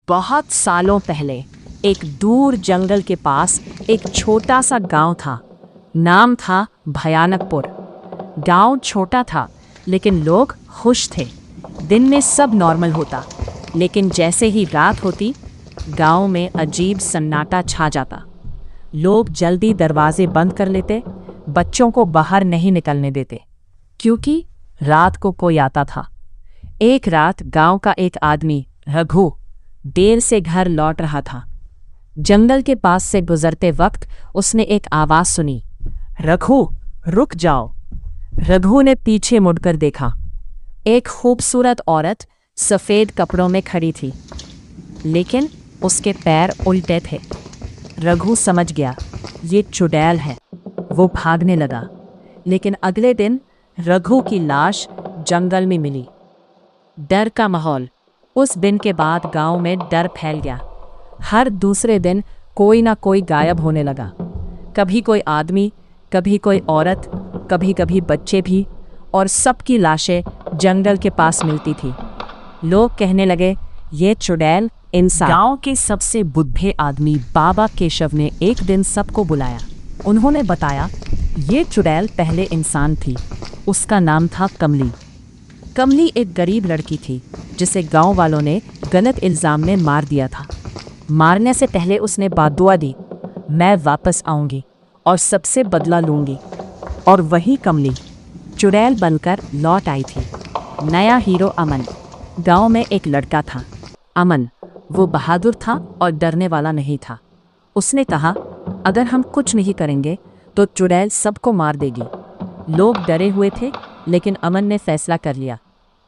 बहुत सालों पहले एक दूर जंगल के पास एक छोटा सा गांव था। नाम था भयानकपुर। गांव छोटा था लेकिन लोग खुश थे। दिन में सब नॉर्मल होता, लेकिन जैसे ही रात होती गांव में अजीब सन्नाटा छा जाता। लोग जल्दी दरवाजे बंद कर लेते, बच्चों को बाहर नहीं निकलने देते क्योंकि रात को कोई आता था। एक रात गांव का एक आदमी रघु देर से घर लौट रहा था। जंगल के पास से गुजरते वक्त उसने एक आवाज सुनी, रघु रुक जाओ। रघु ने पीछे मुड़कर देखा। एक खूबसूरत औरत सफ़ेद कपड़ों में खड़ी थी, लेकिन उसके पैर उल्टे थे। रघु समझ गया ये चुड़ैल है। वो भागने लगा, लेकिन अगले दिन रघु की लाश जंगल में मिली। डर का माहौल। उस दिन के बाद गांव में डर फैल गया। हर दूसरे दिन कोई ना कोई गायब होने लगा। कभी कोई आदमी, कभी कोई औरत, कभी कभी बच्चे भी, और सबकी लाशें जंगल के पास मिलती थी। लोग कहने लगे ये चुड़ैल इंसान। गांव के सबसे बुद्धे आदमी बाबा केशव ने एक दिन सबको बुलाया। उन्होंने बताया ये चुड़ैल पहले इंसान थी। उसका नाम था कमली। कमली एक गरीब लड़की थी जिसे गांव वालों ने गलत इल्ज़ाम में मार दिया था। मारने से पहले उसने बद्दुआ दी, मैं वापस आऊंगी और सबसे बदला लूंगी। और वही कमली चुड़ैल बनकर लौट आई थी। नया हीरो अमन। गांव में एक लड़का था अमन। वो बहादुर था और डरने वाला नहीं था। उसने कहा अगर हम कुछ नहीं करेंगे तो चुड़ैल सबको मार देगी। लोग डरे हुए थे, लेकिन अमन ने फैसला कर लिया।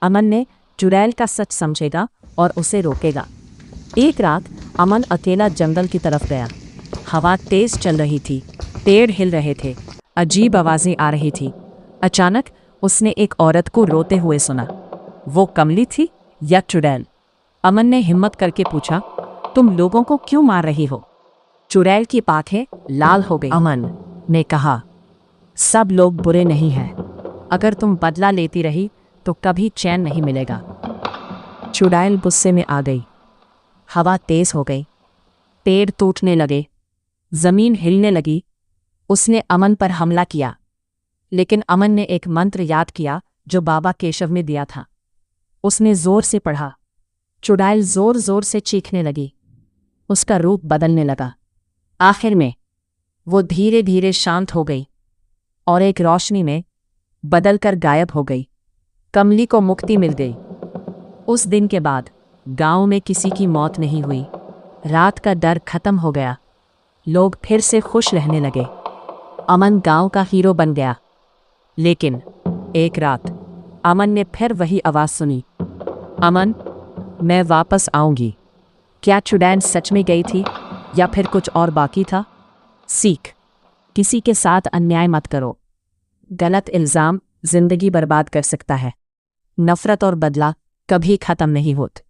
अमन ने चुड़ैल का सच समझेगा और उसे रोकेगा। एक रात अमन अकेला जंगल की तरफ गया। हवा तेज चल रही थी, पेड़ हिल रहे थे, अजीब आवाज़ें आ रही थी। अचानक उसने एक औरत को रोते हुए सुना। वो कमली थी या चुड़ैल? अमन ने हिम्मत करके पूछा, तुम लोगों को क्यों मार रही हो? चुड़ैल की आंखें लाल हो गई। अमन ने कहा, सब लोग बुरे नहीं हैं। अगर तुम बदला लेती रही तो कभी चैन नहीं मिलेगा। चुड़ैल गुस्से में आ गई। हवा तेज हो गई, पेड़ टूटने लगे, जमीन हिलने लगी। उसने अमन पर हमला किया, लेकिन अमन ने एक मंत्र याद किया जो बाबा केशव ने दिया था। उसने जोर से पढ़ा। चुड़ैल जोर जोर से चीखने लगी। उसका रूप बदलने लगा। आखिर में वो धीरे धीरे शांत हो गई और एक रोशनी में बदलकर गायब हो गई। कमली को मुक्ति मिल गई। उस दिन के बाद गांव में किसी की मौत नहीं हुई। रात का डर खत्म हो गया। लोग फिर से खुश रहने लगे। अमन गांव का हीरो बन गया। लेकिन एक रात अमन ने फिर वही आवाज़ सुनी, अमन मैं वापस आऊंगी। क्या चुड़ैल सच में गई थी या फिर कुछ और बाकी था? सीख, किसी के साथ अन्याय मत करो। गलत इल्ज़ाम जिंदगी बर्बाद कर सकता है। नफ़रत और बदला कभी ख़त्म नहीं होते।